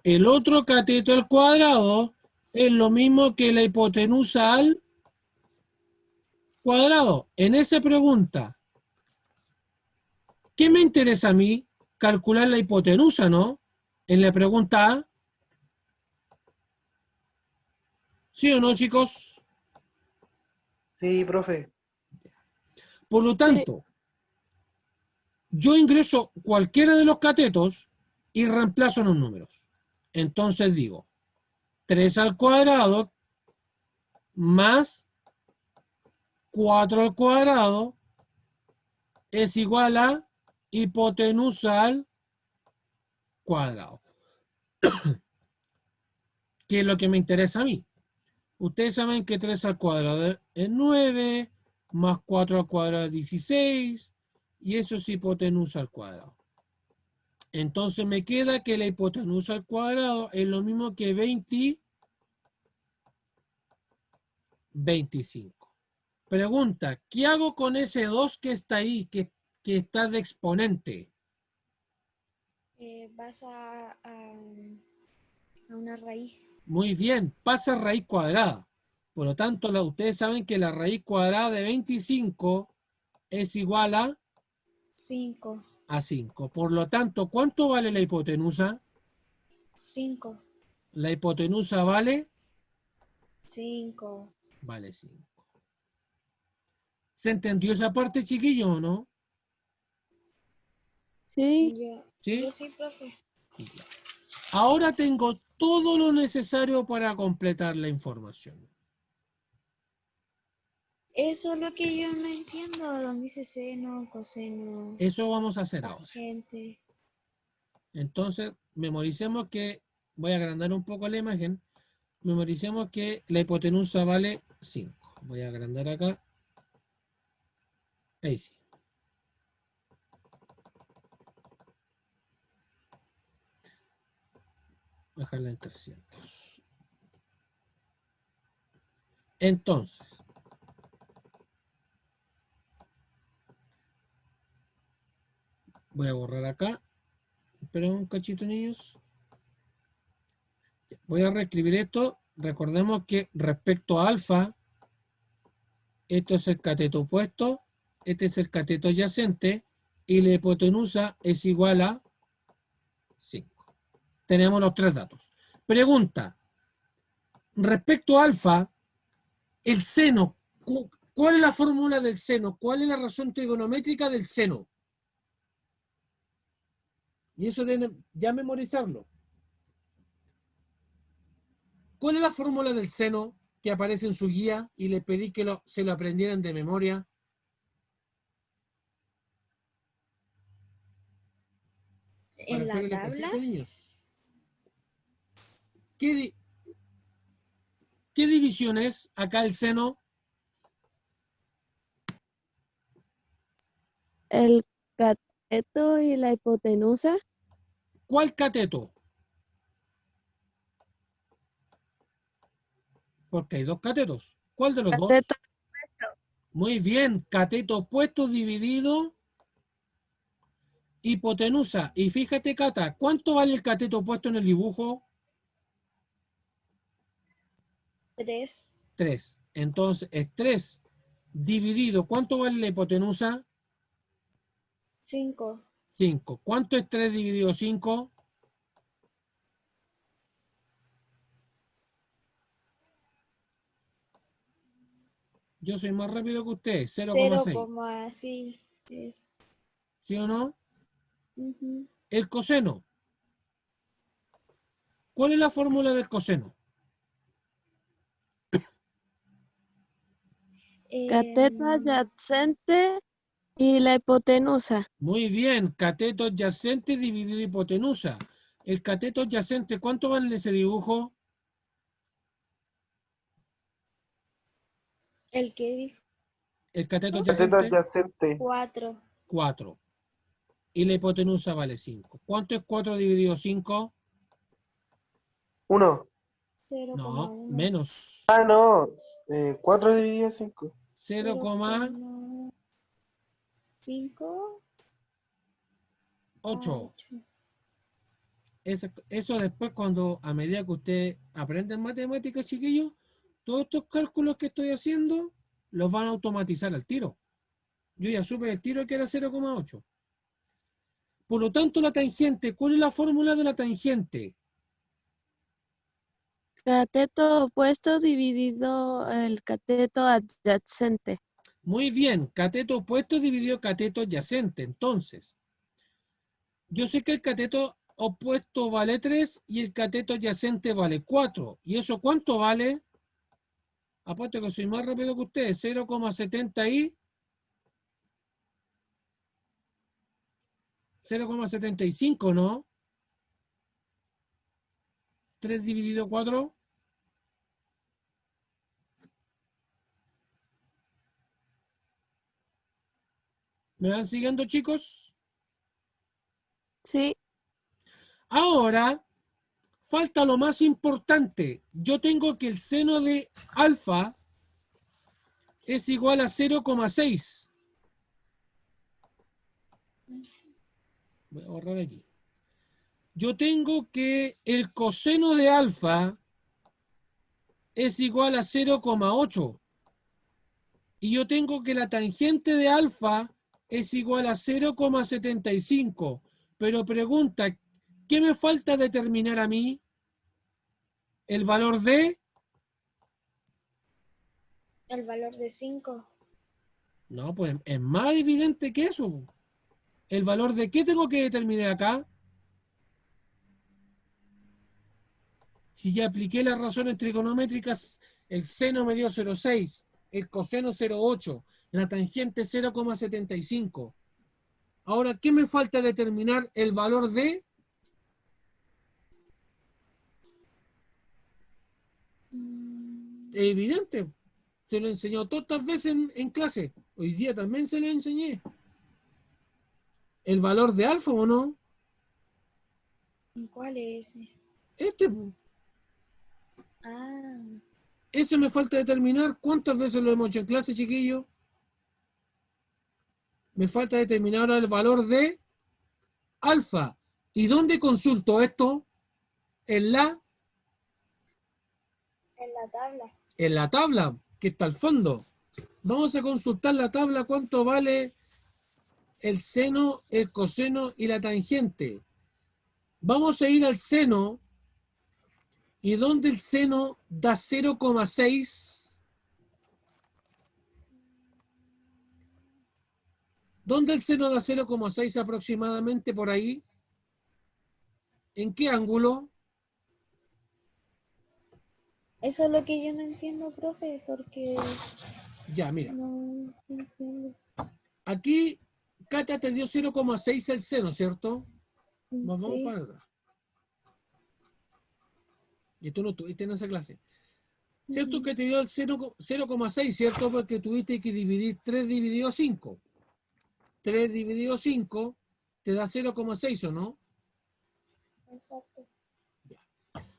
el otro cateto al cuadrado es lo mismo que la hipotenusa al cuadrado. En esa pregunta, ¿qué me interesa a mí? Calcular la hipotenusa, ¿no? En la pregunta A. ¿Sí o no, chicos? Sí, profe. Por lo tanto, yo ingreso cualquiera de los catetos y reemplazo los números. Entonces digo, 3 al cuadrado más 4 al cuadrado es igual a hipotenusa al cuadrado. ¿Qué es lo que me interesa a mí? Ustedes saben que 3 al cuadrado es 9, más 4 al cuadrado es 16, y eso es hipotenusa al cuadrado. Entonces me queda que la hipotenusa al cuadrado es lo mismo que 25. Pregunta, ¿qué hago con ese 2 que está ahí, que está de exponente? vas a una raíz. Muy bien, pasa a raíz cuadrada. Por lo tanto, ustedes saben que la raíz cuadrada de 25 es igual a 5. 5. Por lo tanto, ¿cuánto vale la hipotenusa? 5. La hipotenusa vale 5. 5. ¿Se entendió esa parte, chiquillo, o no? Sí. ¿Sí? Yo sí, profe. Ahora tengo todo lo necesario para completar la información. Eso es lo que yo no entiendo, donde dice seno, coseno, Eso vamos a hacer ahora. tangente. Entonces, memoricemos que, voy a agrandar un poco la imagen, memoricemos que la hipotenusa vale 5. Voy a agrandar acá. Ahí sí. Bajarla en 300. Entonces, voy a borrar acá. Esperen un cachito, niños. Voy a reescribir esto. Recordemos que respecto a alfa, esto es el cateto opuesto, este es el cateto adyacente, y la hipotenusa es igual a 5. Tenemos los tres datos. Pregunta. Respecto a alfa, el seno, ¿cuál es la fórmula del seno? ¿Cuál es la razón trigonométrica del seno? Y eso deben ya memorizarlo. ¿Cuál es la fórmula del seno que aparece en su guía y le pedí que se lo aprendieran de memoria? Para En hacer la el tabla, ejercicio, niños. ¿Qué división es acá el seno? el cateto y la hipotenusa. ¿Cuál cateto? Porque hay dos catetos. ¿Cuál de los dos? Cateto. Muy bien, cateto opuesto dividido hipotenusa. Y fíjate, Cata, ¿cuánto vale el cateto opuesto en el dibujo? 3. 3. Entonces, es 3 dividido. ¿Cuánto vale la hipotenusa? 5. 5. ¿Cuánto es 3 dividido 5? Yo soy más rápido que usted, 0,6. Sí. Es. ¿Sí o no? Ujú. El coseno. ¿Cuál es la fórmula del coseno? Cateto Em, adyacente y la hipotenusa. Muy bien, cateto adyacente dividido hipotenusa. El cateto adyacente, ¿cuánto vale en ese dibujo? ¿El que dijo? El cateto Cateto adyacente, adyacente. 4. 4. Y la hipotenusa vale 5. ¿Cuánto es 4 dividido 5? 1. No, 0,1. menos. Ah, no. 4 dividido 5. 0,8. 5. Eso después cuando, a medida que usted aprende matemáticas, chiquillos, todos estos cálculos que estoy haciendo los van a automatizar al tiro. Yo ya supe el tiro que era 0,8. Por lo tanto, la tangente, ¿cuál es la fórmula de la tangente? Cateto opuesto dividido el cateto adyacente. Muy bien, cateto opuesto dividido cateto adyacente. Entonces, yo sé que el cateto opuesto vale 3 y el cateto adyacente vale 4. ¿Y eso cuánto vale? Apuesto que soy más rápido que ustedes. 0,70 y 0,75, ¿no? 3 dividido 4. ¿Me van siguiendo, chicos? Sí, Ahora, falta lo más importante. Yo tengo que el seno de alfa es igual a 0,6. Voy a borrar aquí. Yo tengo que el coseno de alfa es igual a 0,8. Y yo tengo que la tangente de alfa es igual a 0,75. Pero pregunta, ¿qué me falta determinar a mí? ¿El valor de? El valor de 5. No, pues es más evidente que eso. ¿El valor de qué tengo que determinar acá? Si ya apliqué las razones trigonométricas, el seno me dio 0,6, el coseno 0,8, la tangente 0,75. Ahora, ¿qué me falta determinar el valor de? Evidente. Se lo he enseñado todas veces en clase. Hoy día también se lo enseñé. ¿El valor de alfa o no? ¿Cuál es ese? Este. Ah, Eso me falta determinar. ¿Cuántas veces lo hemos hecho en clase, chiquillos? Me falta determinar ahora el valor de alfa. ¿Y dónde consulto esto? En la tabla. tabla, que está al fondo. Vamos a consultar la tabla cuánto vale el seno, el coseno y la tangente. Vamos a ir al seno. ¿Y dónde el seno da 0,6? ¿Dónde el seno da 0,6 aproximadamente por ahí? ¿En qué ángulo? Eso es lo que yo no entiendo, profe, porque Ya, mira. no entiendo. Aquí Cata te dio 0,6 el seno, ¿cierto? Vamos Sí. para atrás. Y tú no estuviste en esa clase. ¿Cierto que te dio el 0,6, ¿cierto? Porque tuviste que dividir 3 dividido 5. 3 dividido 5 te da 0,6, ¿o no? Exacto.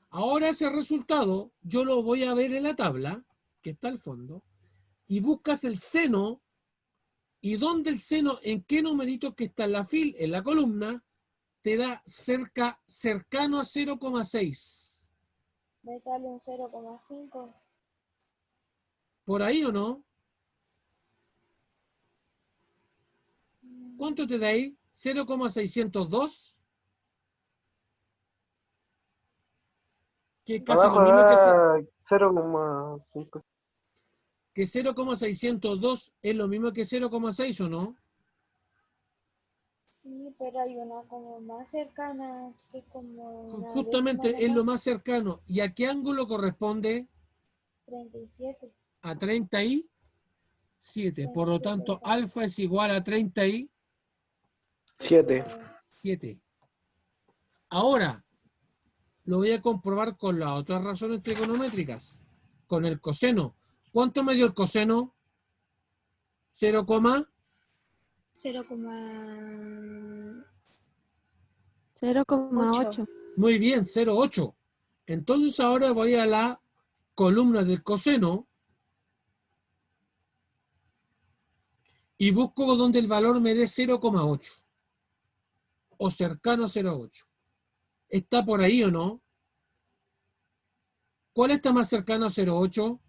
Ahora ese resultado yo lo voy a ver en la tabla, que está al fondo, y buscas el seno, y donde el seno, en qué numerito que está en la columna, te da cercano a 0,6. Me sale un 0,5. ¿Por ahí o no? ¿Cuánto te da ahí? ¿0,602? Que es casi lo Abajo mismo da 0,5. que 0,602 es lo mismo que 0,6, ¿o no? Sí, pero hay una como más cercana, que es como una décima Justamente es lo nomás. más cercano. ¿Y a qué ángulo corresponde? 37. A 37. Por lo 37 tanto, grados. alfa es igual a 37. 7. Ahora, lo voy a comprobar con las otras razones trigonométricas. Con el coseno. ¿Cuánto me dio el coseno? 0, 0,8. muy bien, 0,8. Entonces ahora voy a la columna del coseno y busco donde el valor me dé 0,8 o cercano a 0,8. ¿Está por ahí o no? ¿Cuál está más cercano a 0,8?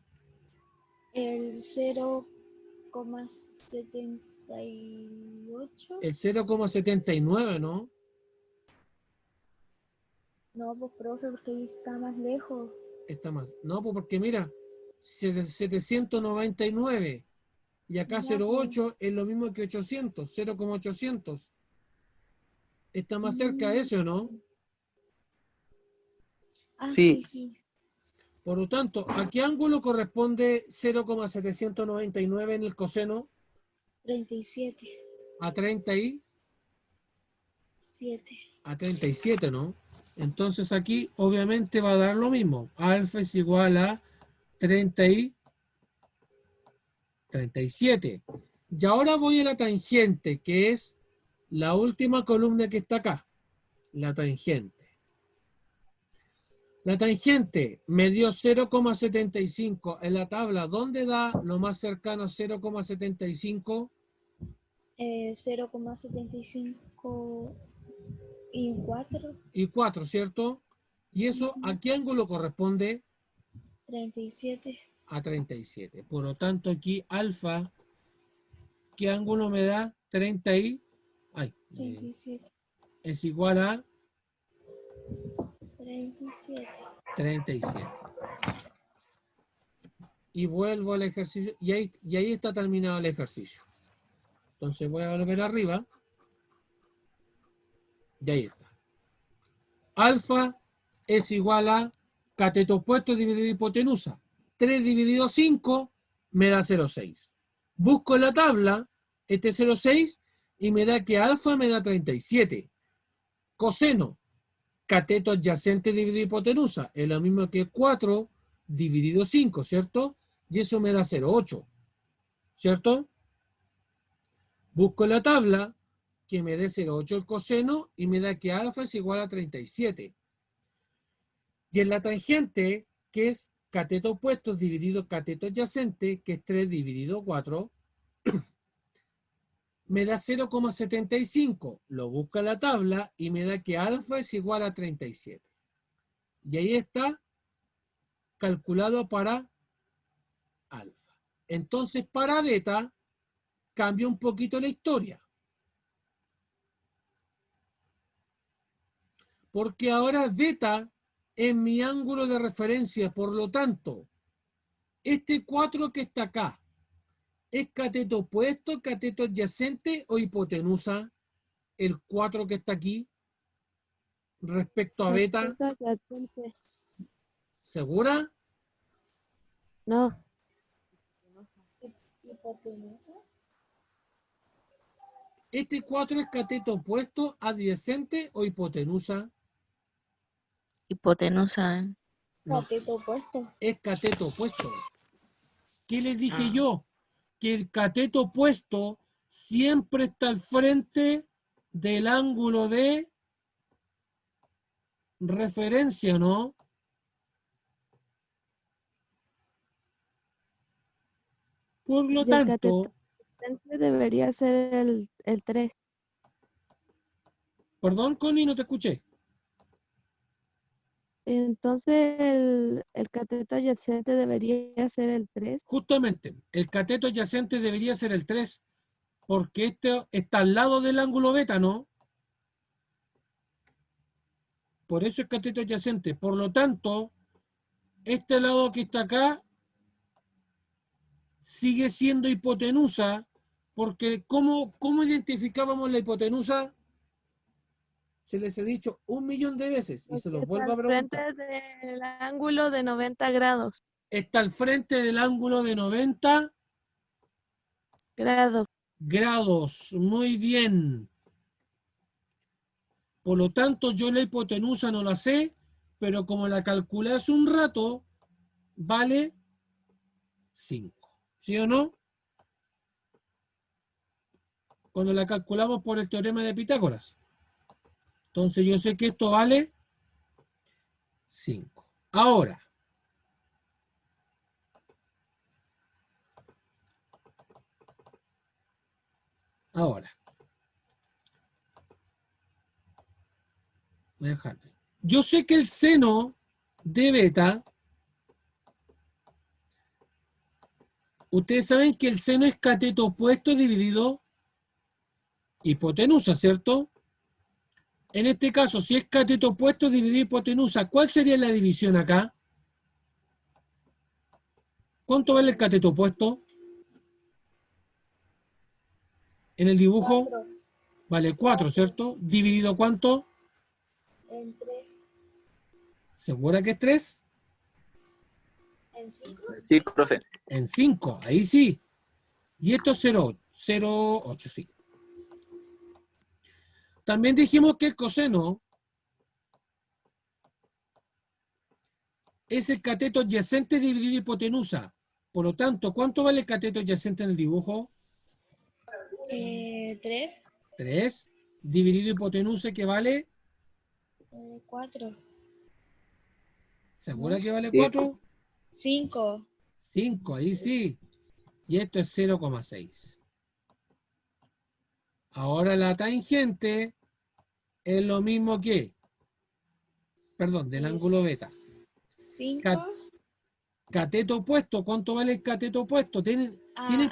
El 0,78. El 0,79, ¿no? No, pues profe, porque ahí está más lejos. Está más. No, pues porque mira, 799 y acá Ya, pues. 0,8 es lo mismo que 800, 0,800. ¿Está más cerca ese o no? Ah, Sí. sí. Por lo tanto, ¿a qué ángulo corresponde 0,799 en el coseno? 37. A 30 y 7. a 37, ¿no? Entonces aquí obviamente va a dar lo mismo. Alfa es igual a 30 y 37. Y ahora voy a la tangente, que es la última columna que está acá. La tangente. La tangente me dio 0,75 en la tabla. ¿Dónde da lo más cercano a 0,75? 0,75 y 4. Y 4, ¿cierto? ¿Y eso a qué ángulo corresponde? 37. A 37. Por lo tanto, aquí alfa, ¿qué ángulo me da? 30 y... Ay, 37. es igual a 37. 37. Y vuelvo al ejercicio. Y ahí está terminado el ejercicio. Entonces voy a volver arriba. Y ahí está. Alfa es igual a cateto opuesto dividido hipotenusa. 3 dividido 5 me da 0,6. Busco en la tabla este 0,6 y me da que alfa me da 37. Coseno, cateto adyacente dividido hipotenusa, es lo mismo que 4 dividido 5, ¿cierto? Y eso me da 0,8, ¿cierto? Busco en la tabla que me dé 0,8 el coseno y me da que alfa es igual a 37. Y en la tangente, que es cateto opuesto dividido cateto adyacente, que es 3 dividido 4, me da 0,75. Lo busco en la tabla y me da que alfa es igual a 37. Y ahí está calculado para alfa. Entonces, para beta, cambia un poquito la historia. Porque ahora beta es mi ángulo de referencia. Por lo tanto, este 4 que está acá, ¿es cateto opuesto, cateto adyacente o hipotenusa? El 4 que está aquí respecto a beta. ¿Segura? No, Hipotenusa. ¿Este 4 es cateto opuesto, adyacente o hipotenusa? Hipotenusa. No, Cateto opuesto. es cateto opuesto. ¿Qué les dije Ah. yo? Que el cateto opuesto siempre está al frente del ángulo de referencia, ¿no? Por lo Y el tanto, cateto adyacente debería ser el 3. perdón, Connie, no te escuché. Entonces el cateto adyacente debería ser el 3. Justamente, el cateto adyacente debería ser el 3, porque este está al lado del ángulo beta, ¿no? Por eso es cateto adyacente. Por lo tanto, este lado que está acá sigue siendo hipotenusa, porque ¿cómo identificábamos la hipotenusa? Se les he dicho 1.000.000 de veces y se los Está vuelvo a al frente preguntar. del ángulo de 90 grados. Está al frente del ángulo de 90 Grados. grados. Muy bien. Por lo tanto, yo la hipotenusa no la sé, pero como la calculé hace un rato, vale 5. ¿Sí o no? Cuando la calculamos por el teorema de Pitágoras. Entonces yo sé que esto vale 5. Ahora, voy a dejarlo. Yo sé que el seno de beta, ustedes saben que el seno es cateto opuesto dividido hipotenusa, ¿cierto? En este caso, si es cateto opuesto dividido hipotenusa, ¿cuál sería la división acá? ¿Cuánto vale el cateto opuesto? En el dibujo 4 vale 4, ¿cierto? ¿Dividido cuánto? en 3 ¿Segura que es 3? en 5. Sí, profe. En 5, ahí sí. Y esto es 0,8, sí. También dijimos que el coseno es el cateto adyacente dividido hipotenusa. Por lo tanto, ¿cuánto vale el cateto adyacente en el dibujo? 3 3 dividido hipotenusa, que vale, 4 ¿segura que vale Sí. 4? 5 5, ahí sí. Y esto es 0,6. Ahora la tangente es lo mismo que, perdón, del ángulo beta. 5 Cateto opuesto, ¿cuánto vale el cateto opuesto? Tienen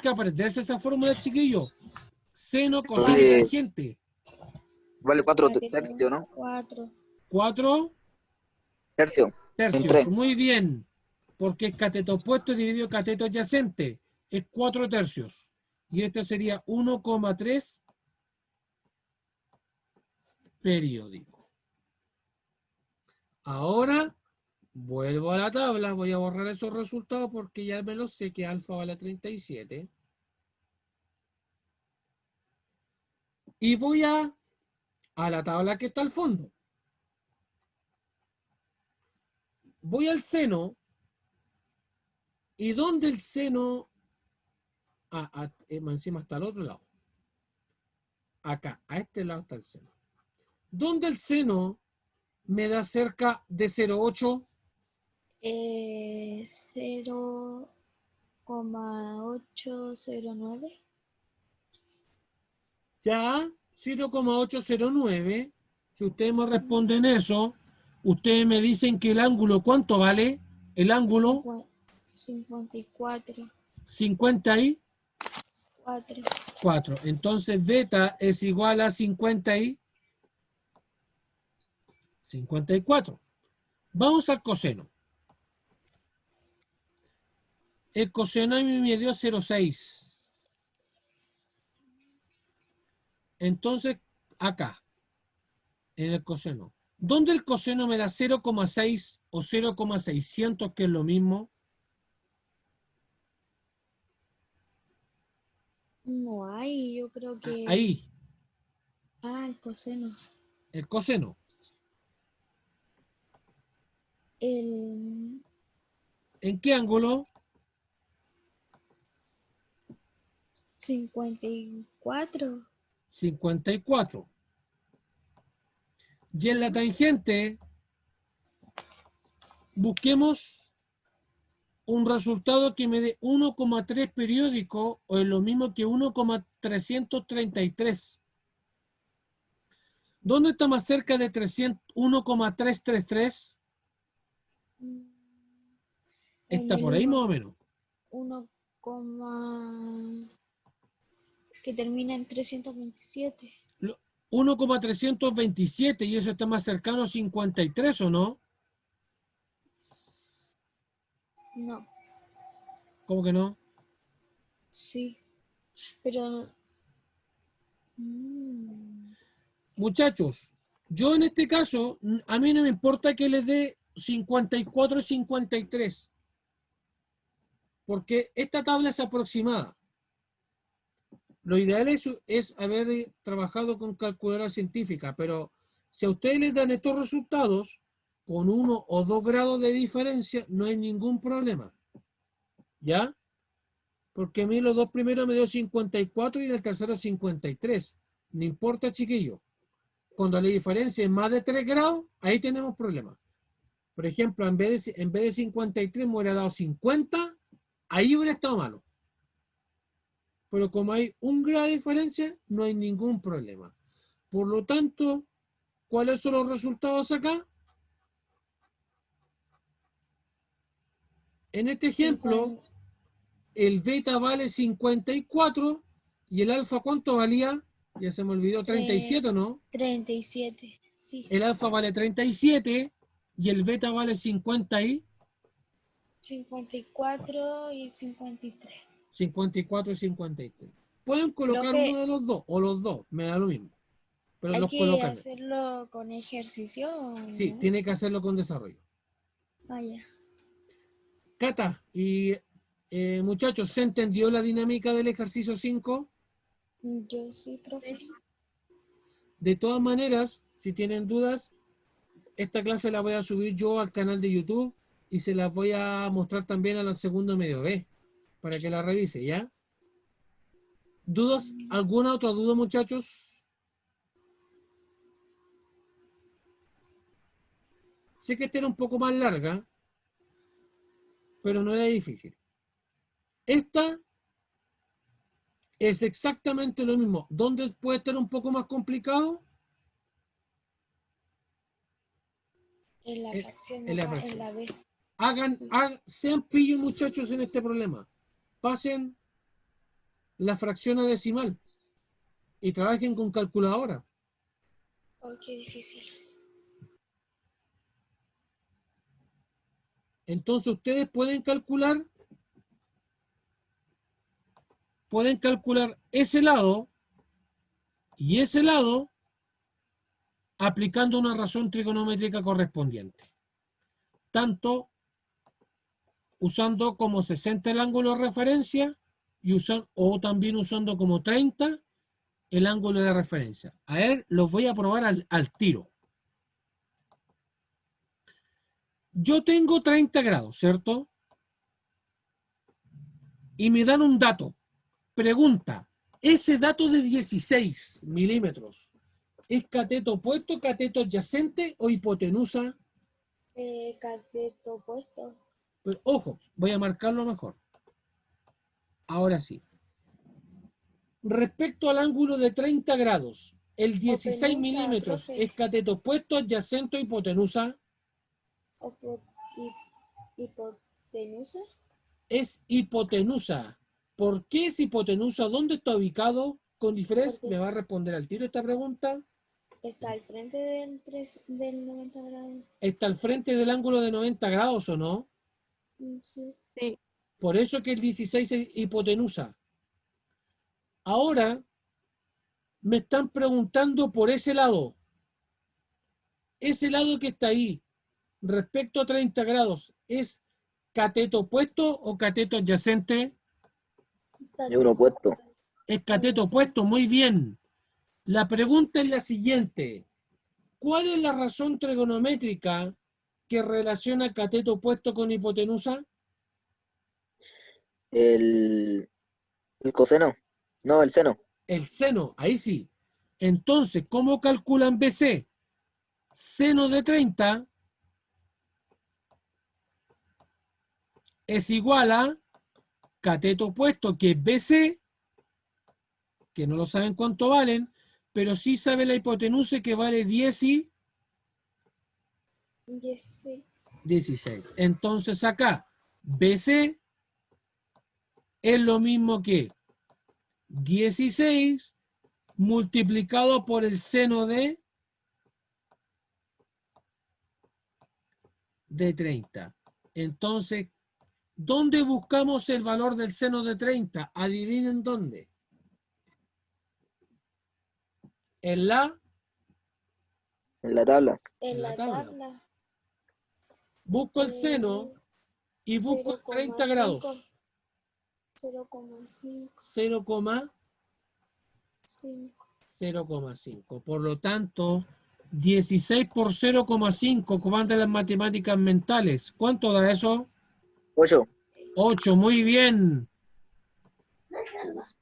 que aprenderse esa fórmula, chiquillos. Seno, coseno y Vale, tangente. vale 4 cateto tercios, ¿no? 4 4 Tercio. En tercios. 3. Muy bien. Porque es cateto opuesto dividido cateto adyacente. Es 4 tercios. Y esto sería 1,3 periódico. Ahora vuelvo a la tabla. Voy a borrar esos resultados porque ya me los sé que alfa vale 37. Y voy a la tabla que está al fondo. Voy al seno. ¿Y dónde el seno? Encima está al otro lado. Acá, a este lado está el seno. ¿Dónde el seno me da cerca de 0,8? 0,809 Ya, 0,809. Si ustedes me responden eso, ustedes me dicen que el ángulo, ¿cuánto vale? El ángulo 54 54. 4 Entonces, beta es igual a 54. Vamos al coseno. El coseno a mí me dio 0,6. Entonces, acá, en el coseno. ¿Dónde el coseno me da 0,6 o 0,600, que es lo mismo? no hay, yo creo que Ahí, el coseno. el coseno. El ¿En qué ángulo? 54. 54. Y en la tangente, busquemos un resultado que me dé 1,3 periódico, o es lo mismo que 1,333. ¿Dónde está más cerca de 1,333? Está por ahí más o menos. 1, que termina en 327. 1,327, y eso está más cercano a 53, ¿o no? No, ¿Cómo que no? sí, pero mm, Muchachos, yo en este caso, a mí no me importa que les dé 54 y 53, porque esta tabla es aproximada. Lo ideal es haber trabajado con calculadora científica, pero si a ustedes les dan estos resultados, con 1 o 2 grados de diferencia, no hay ningún problema. ¿Ya? Porque a mí los dos primeros me dio 54 y el tercero 53. No importa, chiquillo. Cuando la diferencia es más de 3 grados, ahí tenemos problemas. Por ejemplo, en vez de 53 me hubiera dado 50, ahí hubiera estado malo. Pero como hay 1 grado de diferencia, no hay ningún problema. Por lo tanto, ¿cuáles son los resultados acá? En este ejemplo, el beta vale 54 y el alfa, ¿cuánto valía? Ya se me olvidó, 37, ¿no? 37, sí. El alfa vale 37 y el beta vale 54 y 53. 54 y 53. Pueden colocar Profe, uno de los dos, o los dos, me da lo mismo. Pero ¿hay los que colocan. hacerlo con ejercicio o Sí, no? tiene que hacerlo con desarrollo. Vaya. Cata, y muchachos, ¿se entendió la dinámica del ejercicio 5? Yo sí, profe. De todas maneras, si tienen dudas, esta clase la voy a subir yo al canal de YouTube y se las voy a mostrar también al segundo medio B, para que la revise, ¿ya? ¿Dudas? ¿Alguna otra duda, muchachos? Sé que esta era un poco más larga, pero no era difícil. Esta es exactamente lo mismo. ¿Dónde puede estar un poco más complicado? En la fracción, En la acá, fracción. en la B. Sean pillos, muchachos, en este problema. Pasen la fracción a decimal y trabajen con calculadora. Oh, qué difícil. Entonces ustedes pueden calcular ese lado y ese lado aplicando una razón trigonométrica correspondiente. Tanto usando como 60 el ángulo de referencia o también usando como 30 el ángulo de referencia. A ver, los voy a probar al tiro. Yo tengo 30 grados, ¿cierto? Y me dan un dato. Pregunta, ¿ese dato de 16 milímetros es cateto opuesto, cateto adyacente o hipotenusa? Cateto opuesto. Pero, ojo, voy a marcarlo mejor. Ahora sí. Respecto al ángulo de 30 grados, ¿el 16 Hipotenusa, milímetros profe. es cateto opuesto, adyacente o hipotenusa? Hipotenusa. Es hipotenusa. ¿Por qué es hipotenusa? ¿Dónde está ubicado? Con diferencia, Porque ¿me va a responder al tiro esta pregunta? está al frente del 90 grados. ¿Está al frente del ángulo de 90 grados o no? Sí. Sí. Por eso que el 16 es hipotenusa. Ahora me están preguntando por ese lado. Ese lado que está ahí, respecto a 30 grados, ¿es cateto opuesto o cateto adyacente? Es uno opuesto. Es cateto opuesto, muy bien. La pregunta es la siguiente. ¿Cuál es la razón trigonométrica que relaciona cateto opuesto con hipotenusa? El coseno. No, el seno. El seno, ahí sí. Entonces, ¿cómo calculan BC? Seno de 30 es igual a cateto opuesto, que es BC, que no lo saben cuánto valen, pero sí sabe la hipotenusa, que vale 10 y 16. Entonces acá, BC es lo mismo que 16 multiplicado por el seno de 30. Entonces, ¿dónde buscamos el valor del seno de 30? Adivinen dónde. En la tabla. En la la tabla. tabla. Busco el seno y busco 30 grados. 0,5. 0,5. Por lo tanto, 16 por 0,5, como de las matemáticas mentales. ¿Cuánto da eso? 8. 8, muy bien.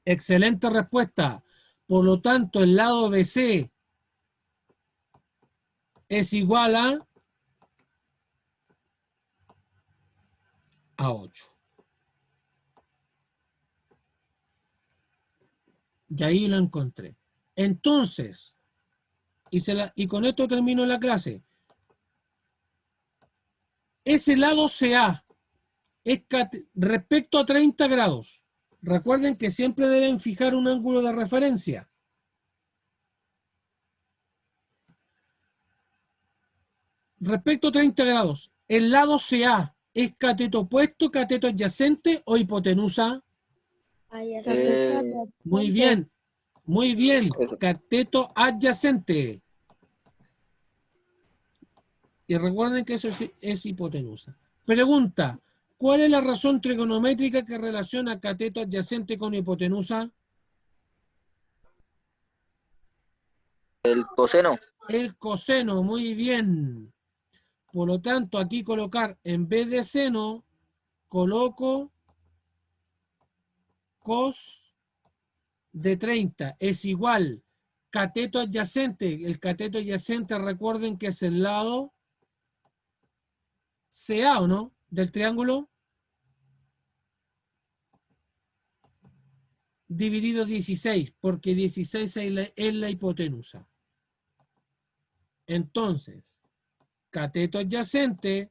Excelente respuesta. Por lo tanto, el lado BC es igual a 8. Y ahí lo encontré. Entonces, y con esto termino la clase. Ese lado CA es respecto a 30 grados. Recuerden que siempre deben fijar un ángulo de referencia. Respecto a 30 grados, el lado CA es cateto opuesto, cateto adyacente o hipotenusa. Muy bien, muy bien. Eso. Cateto adyacente. Y recuerden que eso es hipotenusa. Pregunta, ¿cuál es la razón trigonométrica que relaciona cateto adyacente con hipotenusa? El coseno. El coseno, muy bien. Por lo tanto, aquí colocar, en vez de seno, coloco cos de 30. Es igual. Cateto adyacente. El cateto adyacente, recuerden que es el lado CA, ¿o no? Del triángulo. Dividido 16, porque 16 es la hipotenusa. Entonces, cateto adyacente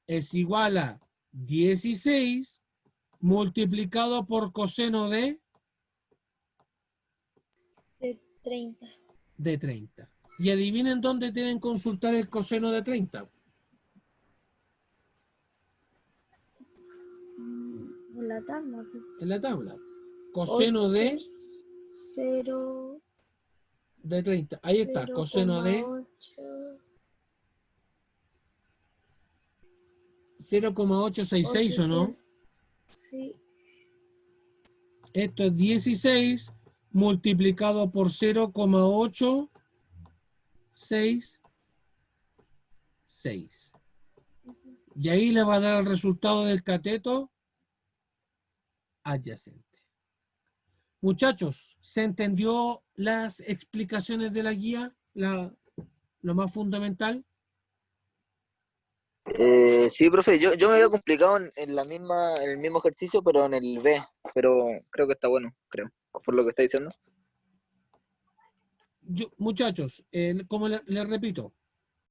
es igual a 16 multiplicado por coseno de 30. de 30. Y adivinen dónde deben consultar el coseno de 30. En la tabla. En la tabla. Coseno de 0. de 30. Ahí está, coseno de 0,866, ¿o no? Sí. Esto es 16 multiplicado por 0,866. Y ahí le va a dar el resultado del cateto adyacente. Muchachos, ¿se entendió las explicaciones de la guía? Lo más fundamental. Sí, profe, yo me había complicado en en el mismo ejercicio, pero en el B. Pero creo que está bueno, creo, por lo que está diciendo. Muchachos, como les repito,